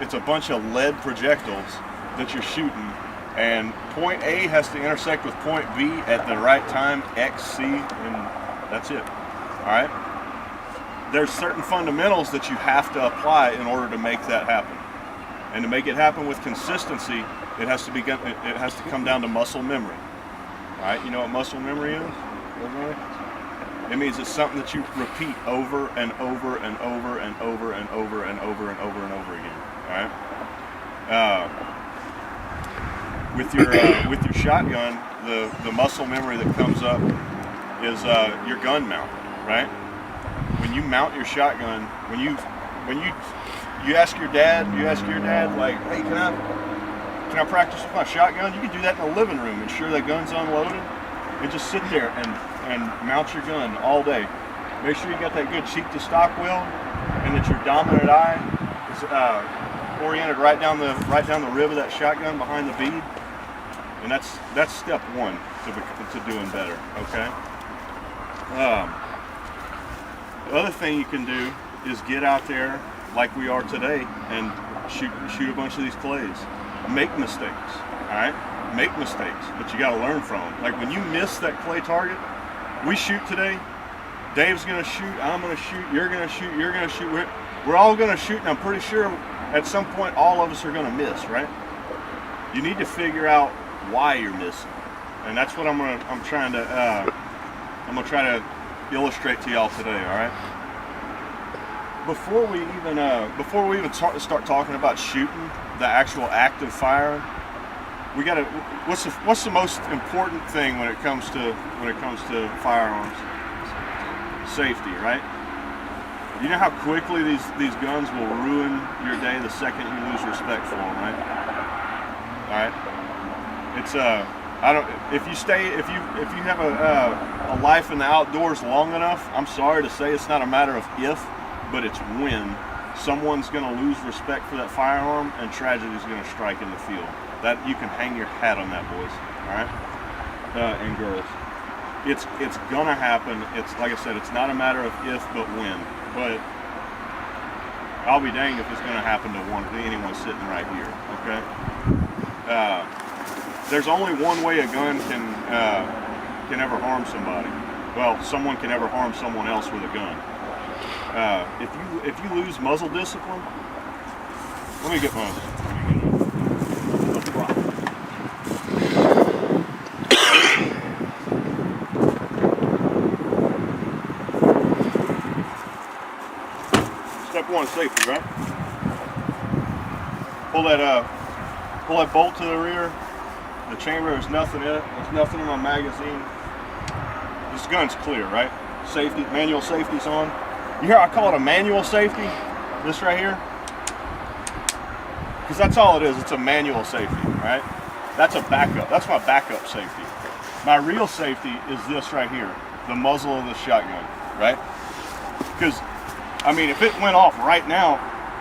it's a bunch of lead projectiles that you're shooting, and point A has to intersect with point B at the right time, X, C, and that's it. All right? There's certain fundamentals that you have to apply in order to make that happen. And to make it happen with consistency, it has to come down to muscle memory. All right? You know what muscle memory is? It means it's something that you repeat over and over and over and over and over and over and over and over again. All right? With your shotgun, the muscle memory that comes up is your gun mount, right? When you mount your shotgun, when you ask your dad, like, hey, can I practice with my shotgun? You can do that in the living room, ensure that gun's unloaded, and just sit there and mount your gun all day. Make sure you got that good cheek to stock weld, and that your dominant eye is oriented right down the rib of that shotgun behind the bead. And that's step one to doing better. Okay. The other thing you can do is get out there like we are today and shoot a bunch of these clays. Make mistakes. All right. Make mistakes, but you got to learn from them. Like when you miss that clay target, we shoot today. Dave's gonna shoot. I'm gonna shoot. You're gonna shoot. You're gonna shoot. We're all gonna shoot, and I'm pretty sure at some point all of us are gonna miss. Right? You need to figure out why you're missing, and that's what I'm gonna try to illustrate to y'all today. All right. Before we even start talking about shooting, the actual act of firing, we gotta. What's the most important thing when it comes to firearms? Safety, right? You know how quickly these guns will ruin your day the second you lose respect for them, right? All right. It's if you have a life in the outdoors long enough, I'm sorry to say it's not a matter of if, but it's when someone's going to lose respect for that firearm and tragedy is going to strike in the field. That you can hang your hat on that, boys. All right, and girls. It's gonna happen. It's like I said, it's not a matter of if, but when. But I'll be danged if it's gonna happen to anyone sitting right here. Okay. There's only one way a gun can ever harm somebody. Well, someone can ever harm someone else with a gun. If you lose muzzle discipline, let me get mine. Step one, safety, right? Pull that bolt to the rear. The chamber, there's nothing in it. There's nothing in my magazine. This gun's clear, right? Safety, manual safety's on. You hear I call it a manual safety? This right here? Because that's all it is. It's a manual safety, right? That's a backup. That's my backup safety. My real safety is this right here, the muzzle of the shotgun, right? Because I mean, if it went off right now,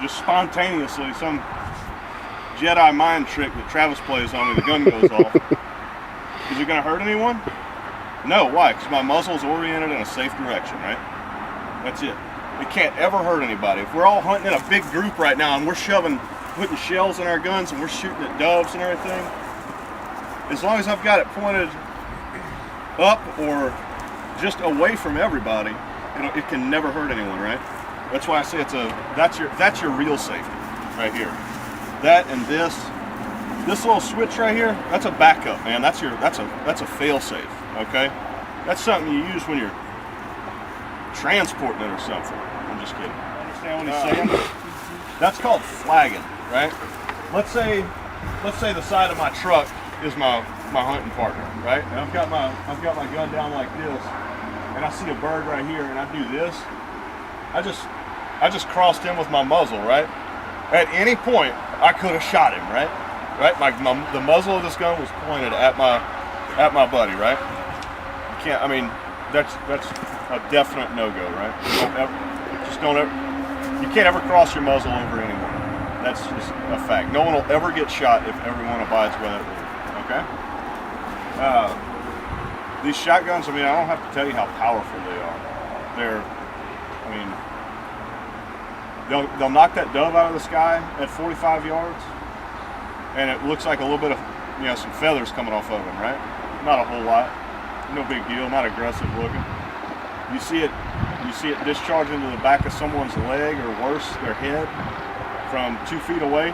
just spontaneously, some Jedi mind trick that Travis plays on me, the gun goes off, is it going to hurt anyone? No, why? Because my muzzle's oriented in a safe direction, right? That's it. It can't ever hurt anybody. If we're all hunting in a big group right now and we're putting shells in our guns and we're shooting at doves and everything, as long as I've got it pointed up or just away from everybody, it can never hurt anyone, right? That's why I say that's your real safety right here. That and this little switch right here, that's a backup, man. That's a fail safe, okay? That's something you use when you're transporting it or something. I'm just kidding. Understand what he's saying? That's called flagging, right? Let's say the side of my truck is my hunting partner, right? And I've got my gun down like this, and I see a bird right here, and I do this. I just crossed him with my muzzle, right? At any point, I could have shot him, right? Right? The muzzle of this gun was pointed at my buddy, right? You can't. I mean, that's a definite no-go, right? Don't ever. You can't ever cross your muzzle over anyone. That's just a fact. No one will ever get shot if everyone abides by that rule. Okay? These shotguns. I mean, I don't have to tell you how powerful they are. they'll knock that dove out of the sky at 45 yards, and it looks like a little bit of, you know, some feathers coming off of him, right? Not a whole lot, no big deal, not aggressive looking. You see it discharge into the back of someone's leg, or worse, their head, from 2 feet away.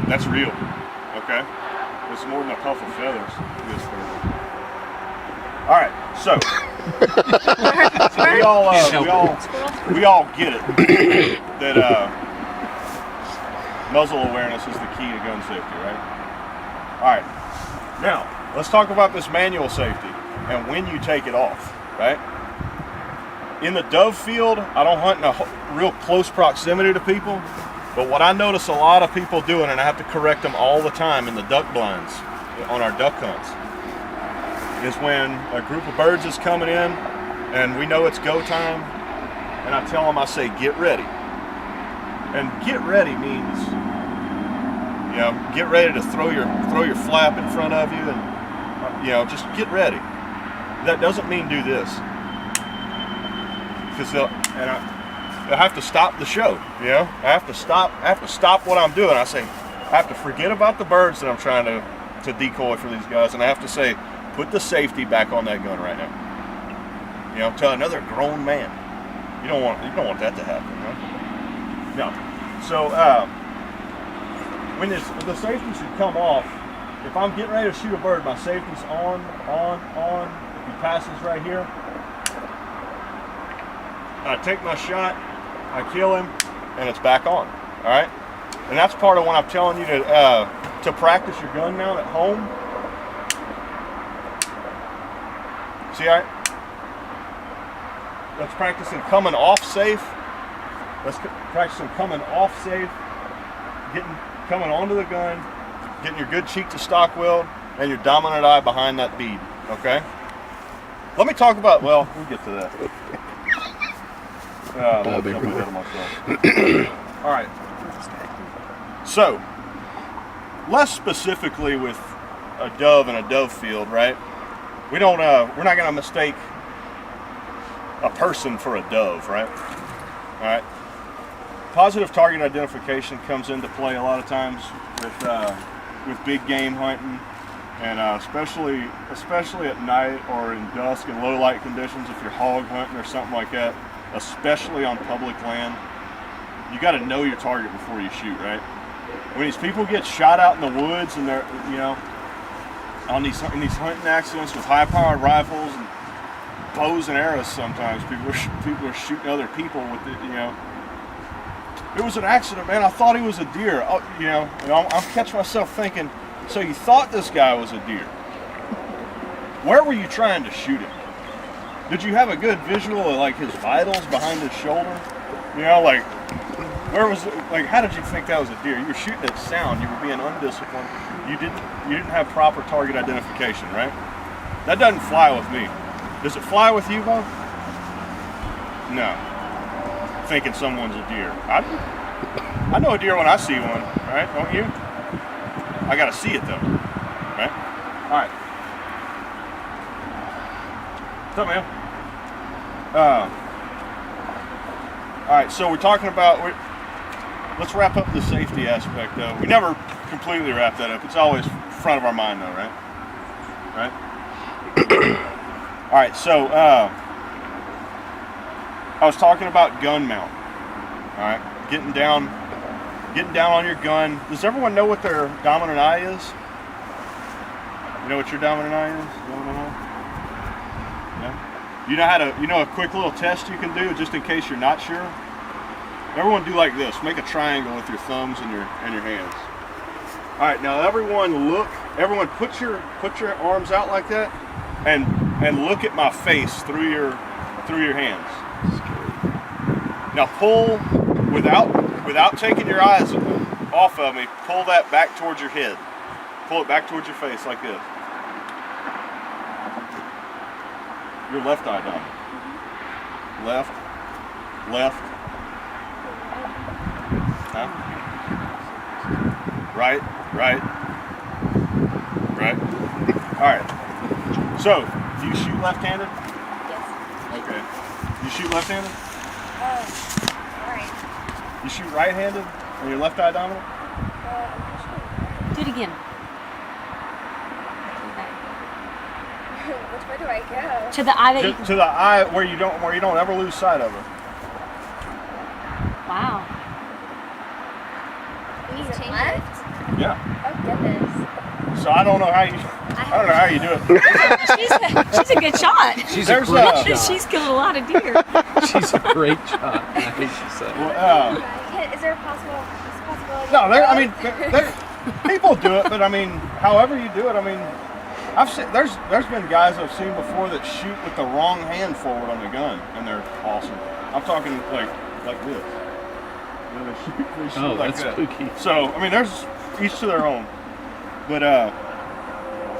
That's real, okay? It's more than a puff of feathers. All right, so we all get it that muzzle awareness is the key to gun safety, right? All right, now let's talk about this manual safety and when you take it off, right? In the dove field, I don't hunt in a real close proximity to people, but what I notice a lot of people doing, and I have to correct them all the time in the duck blinds on our duck hunts, is when a group of birds is coming in and we know it's go time, and I tell them, I say, get ready. And get ready means, you know, get ready to throw your flap in front of you, and you know, just get ready. That doesn't mean do this, because I have to stop the show. You know, I have to stop what I'm doing. I say, I have to forget about the birds that I'm trying to decoy for these guys, and I have to say, put the safety back on that gun right now. You know, to another grown man. You don't want that to happen, right? No. So when the safety should come off, if I'm getting ready to shoot a bird, my safety's on. If he passes right here, I take my shot, I kill him, and it's back on. All right, and that's part of when I'm telling you to practice your gun mount at home. See, all right? Let's practice coming off safe. Let's practice coming off safe, coming onto the gun, getting your good cheek to stock weld, and your dominant eye behind that bead. Okay. Let me talk about. Well, we'll get to that. All right. So, less specifically with a dove in a dove field, right? We're not going to mistake a person for a dove, right? All right. Positive target identification comes into play a lot of times with big game hunting, and especially at night or in dusk and low light conditions. If you're hog hunting or something like that, especially on public land, you got to know your target before you shoot, right? When these people get shot out in the woods and they're, you know, in these hunting accidents with high-powered rifles and bows and arrows, sometimes people are shooting other people with it. You know, it was an accident, man. I thought he was a deer. Oh, you know, and I'm catching myself thinking, so you thought this guy was a deer? Where were you trying to shoot him? Did you have a good visual of like his vitals behind his shoulder? You know, like where was it? Like, how did you think that was a deer? You were shooting at sound. You were being undisciplined. You didn't have proper target identification, right? That doesn't fly with me. Does it fly with you, Beau? No. Thinking someone's a deer. I know a deer when I see one, right? Don't you? I gotta see it though, right? All right. What's up, man? All right, so we're talking about. Let's wrap up the safety aspect, though. We never completely wrap that up. It's always front of our mind, though, right? Right. All right, so I was talking about gun mount. All right, getting down on your gun. Does everyone know what their dominant eye is? You know what your dominant eye is? Yeah. You know a quick little test you can do just in case you're not sure? Everyone do like this. Make a triangle with your thumbs and your hands. All right, now everyone put your arms out like that and look at my face through your hands. Now pull without taking your eyes off of me, pull that back towards your head. Pull it back towards your face like this. Your left eye down. Left. Huh? Right. All right. So, do you shoot left-handed? Yes. Okay. You shoot left-handed? Right. You shoot right-handed and your left eye dominant? Do it again. Which way do I go? To the eye that you To the eye where you don't ever lose sight of her. Wow. Can you change left? Yeah. Oh goodness. So I don't know how you do it. She's a good shot. She's There's a great a- shot. She's killed a lot of deer. She's a great shot. I hate to say. Well, Is there a possibility? no, people do it, but I mean, however you do it, I mean, I've seen there's been guys I've seen before that shoot with the wrong hand forward on the gun, and they're awesome. I'm talking like this. You know, they shoot Oh, like that's that. spooky. So I mean, there's each to their own. But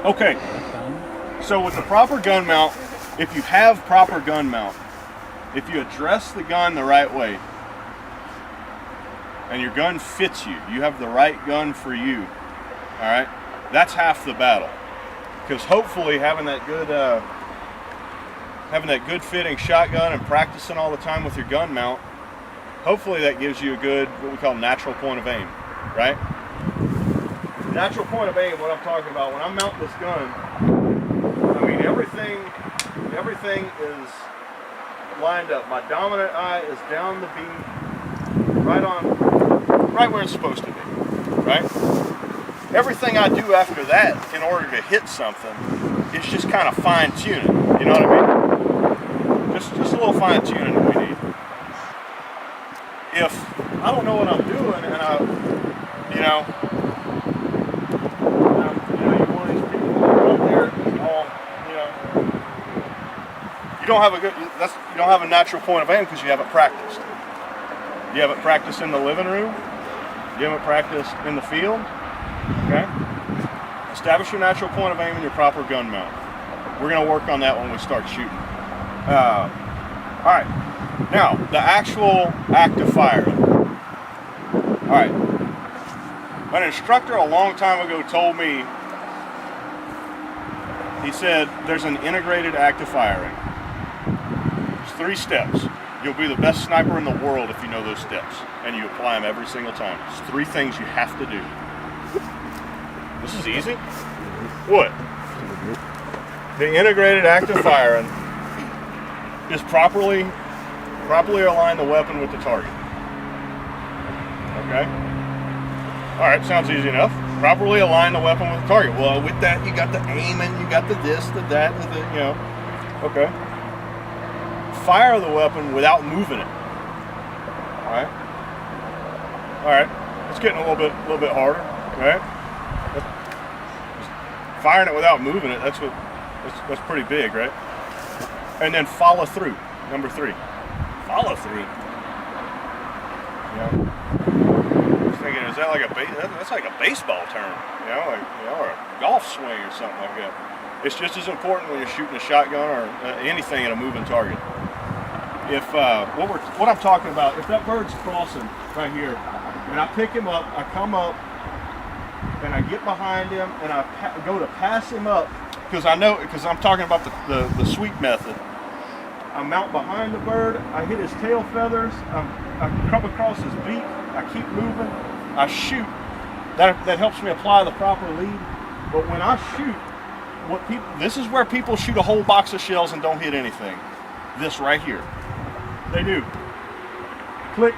okay. So with the proper gun mount, if you have proper gun mount, if you address the gun the right way, and your gun fits you, you have the right gun for you, all right? That's half the battle. Because hopefully having that good fitting shotgun and practicing all the time with your gun mount, hopefully that gives you a good, what we call natural point of aim, right? Natural point of aim, what I'm talking about, when I mount this gun, I mean everything is lined up. My dominant eye is down the bead, right where it's supposed to be, right? Everything I do after that in order to hit something is just kind of fine tuning, you know what I mean? Just a little fine tuning that we need. If I don't know what I'm doing and you're one of these people that are out there all, you don't have a natural point of aim because you haven't practiced. You haven't practiced in the living room. You haven't practiced in the field. Okay? Establish your natural point of aim and your proper gun mount. We're going to work on that when we start shooting. All right. Now, the actual act of firing. All right. An instructor a long time ago told me, he said, there's an integrated act of firing. There's 3 steps. You'll be the best sniper in the world if you know those steps, and you apply them every single time. There's 3 things you have to do. This is easy. What? The integrated act of firing is properly align the weapon with the target. Okay? Alright, sounds easy enough. Properly align the weapon with the target. Well, with that, you got the aiming, you got the this, the that, Okay. Fire the weapon without moving it. Alright? Alright. It's getting a little bit harder. Alright? Firing it without moving it, that's pretty big, right? And then follow through. Number 3. Follow through. I was thinking, is that like that's like a baseball term, or a golf swing or something like that. It's just as important when you're shooting a shotgun or anything at a moving target. If what I'm talking about, if that bird's crossing right here, and I pick him up, I come up, and I get behind him, and I go to pass him up, because I'm talking about the sweep method. I mount behind the bird, I hit his tail feathers, I come across his beak, I keep moving, I shoot. That helps me apply the proper lead. But when I shoot, this is where people shoot a whole box of shells and don't hit anything. This right here. They do. Click.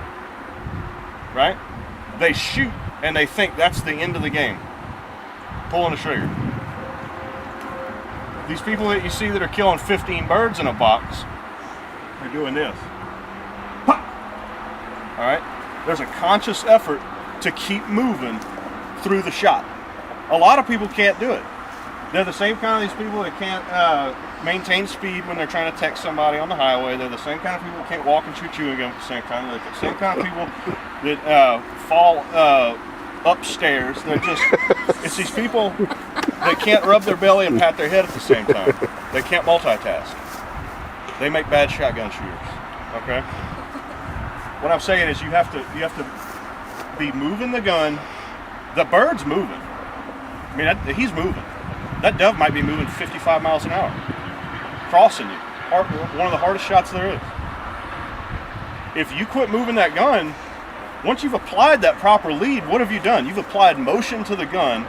Right? They shoot and they think that's the end of the game. Pulling the trigger. These people that you see that are killing 15 birds in a box are doing this. Pop! All right? There's a conscious effort to keep moving through the shot. A lot of people can't do it. They're the same kind of these people that can't maintain speed when they're trying to text somebody on the highway. They're the same kind of people that can't walk and chew chewing gum at the same time. They're the same kind of people that fall upstairs. It's these people that can't rub their belly and pat their head at the same time. They can't multitask. They make bad shotgun shooters. Okay? What I'm saying is you have to be moving the gun. The bird's moving. I mean, he's moving. That dove might be moving 55 miles an hour, crossing you. One of the hardest shots there is. If you quit moving that gun, once you've applied that proper lead, what have you done? You've applied motion to the gun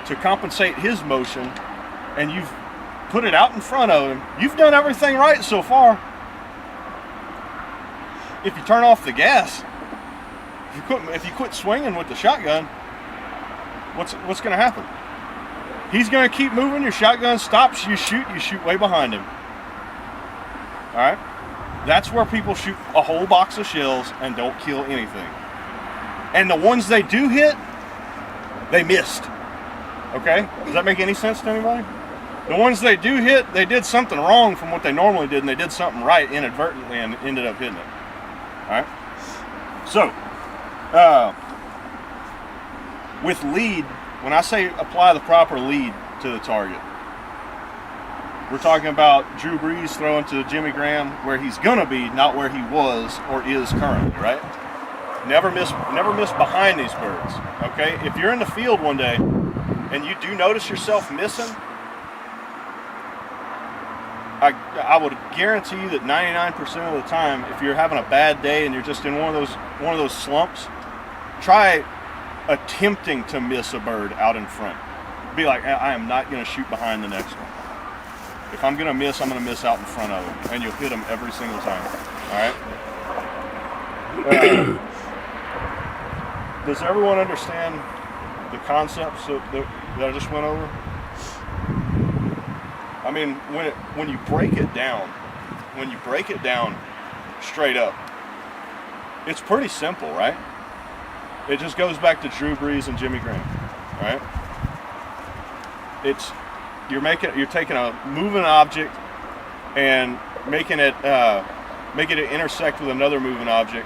to compensate his motion, and you've put it out in front of him. You've done everything right so far. If you turn off the gas, if you quit swinging with the shotgun, what's going to happen? He's going to keep moving. Your shotgun stops. You shoot way behind him. All right. That's where people shoot a whole box of shells and don't kill anything. And the ones they do hit, they missed. Okay? Does that make any sense to anybody? The ones they do hit, they did something wrong from what they normally did, and they did something right inadvertently and ended up hitting it. All right? So, with lead, when I say apply the proper lead to the target, we're talking about Drew Brees throwing to Jimmy Graham where he's gonna be, not where he was or is currently, right? Never miss behind these birds, okay? If you're in the field one day and you do notice yourself missing, I would guarantee you that 99% of the time, if you're having a bad day and you're just in one of those slumps, try attempting to miss a bird out in front. Be like, I am not gonna shoot behind the next one. If I'm gonna miss, I'm gonna miss out in front of them, and you'll hit them every single time. All right. Does everyone understand the concepts that I just went over? I mean, when you break it down straight up, it's pretty simple, right? It just goes back to Drew Brees and Jimmy Graham, right? You're taking a moving object and making it intersect with another moving object,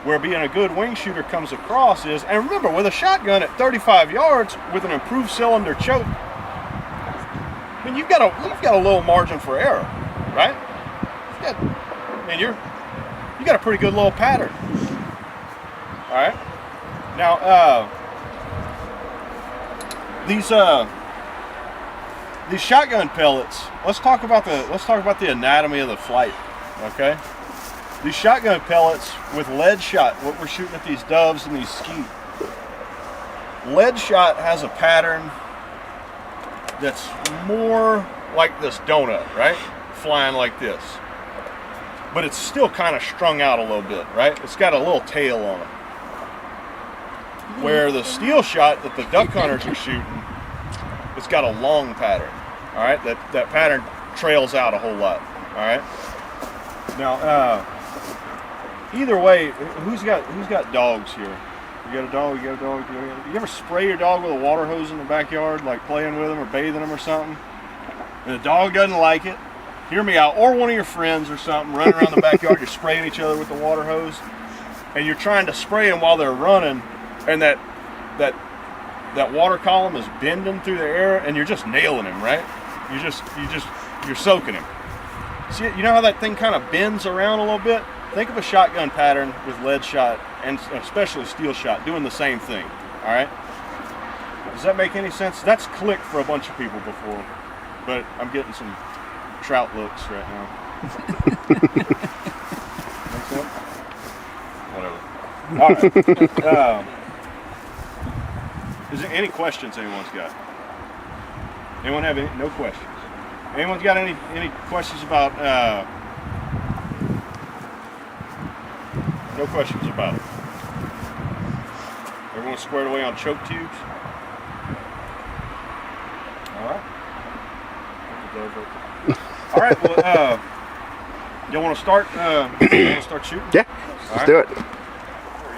where being a good wing shooter comes across is, and remember, with a shotgun at 35 yards with an improved cylinder choke, I mean, you've got a little margin for error, right? You got a pretty good little pattern. All right. Now, these shotgun pellets. Let's talk about the anatomy of the flight. Okay. These shotgun pellets with lead shot, what we're shooting at these doves and these skeet. Lead shot has a pattern that's more like this donut, right? Flying like this. But it's still kind of strung out a little bit, right? It's got a little tail on it. Where the steel shot that the duck hunters are shooting, it's got a long pattern. All right, that pattern trails out a whole lot. All right. Now, either way, who's got dogs here? You got a dog? You got a dog? You ever spray your dog with a water hose in the backyard, like playing with them or bathing them or something? And the dog doesn't like it. Hear me out. Or one of your friends or something running around the backyard, you're spraying each other with the water hose, and you're trying to spray them while they're running, and that water column is bending through the air, and you're just nailing him, right? You're soaking him. See, you know how that thing kind of bends around a little bit? Think of a shotgun pattern with lead shot and especially steel shot doing the same thing. All right. Does that make any sense? That's clicked for a bunch of people before, but I'm getting some trout looks right now. Make sense? Whatever. All right. Is there any questions anyone's got? Anyone have any? No questions. Anyone's got any questions about? No questions about it. Everyone's squared away on choke tubes. All right. All right. Well, you want to start? You want to start shooting? Yeah. Let's do it. What are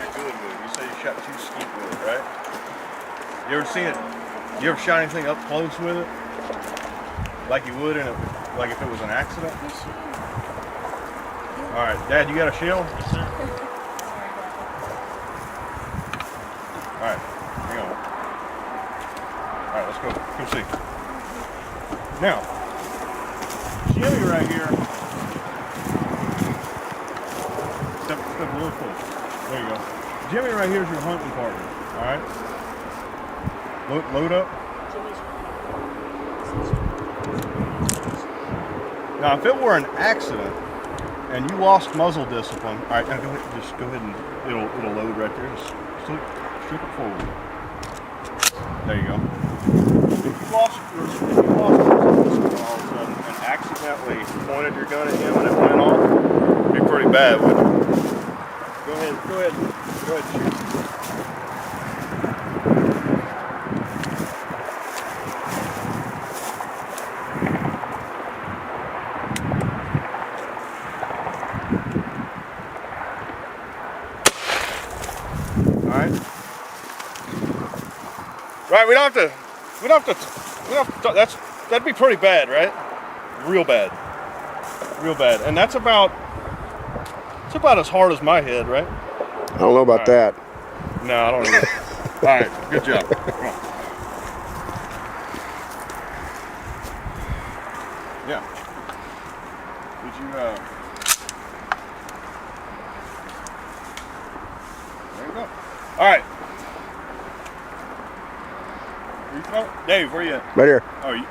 you good with? You say you shot 2 skeet with it, right? You ever seen it? You ever shot anything up close with it? Like you would like if it was an accident? All right, Dad, you got a shell? Yes, sir. All right, hang on. All right, let's go see. Now, Jimmy right here. Step a little closer. There you go. Jimmy right here is your hunting partner. All right. Load up. Now, if it were an accident, and you lost muzzle discipline. All right, now go ahead, just go ahead and it'll load right there. Just strip it forward. There you go. If you lost muzzle discipline all of a sudden and accidentally pointed your gun at him and it went off, it'd be pretty bad, wouldn't it? Go ahead, shoot. Right, we don't have to, that'd be pretty bad, right? Real bad. And it's about as hard as my head, right? I don't know about that. No, I don't know. All right, good job. Come on. Yeah. Did you, there you go. All right. Dave, where you at? Right here. Oh, you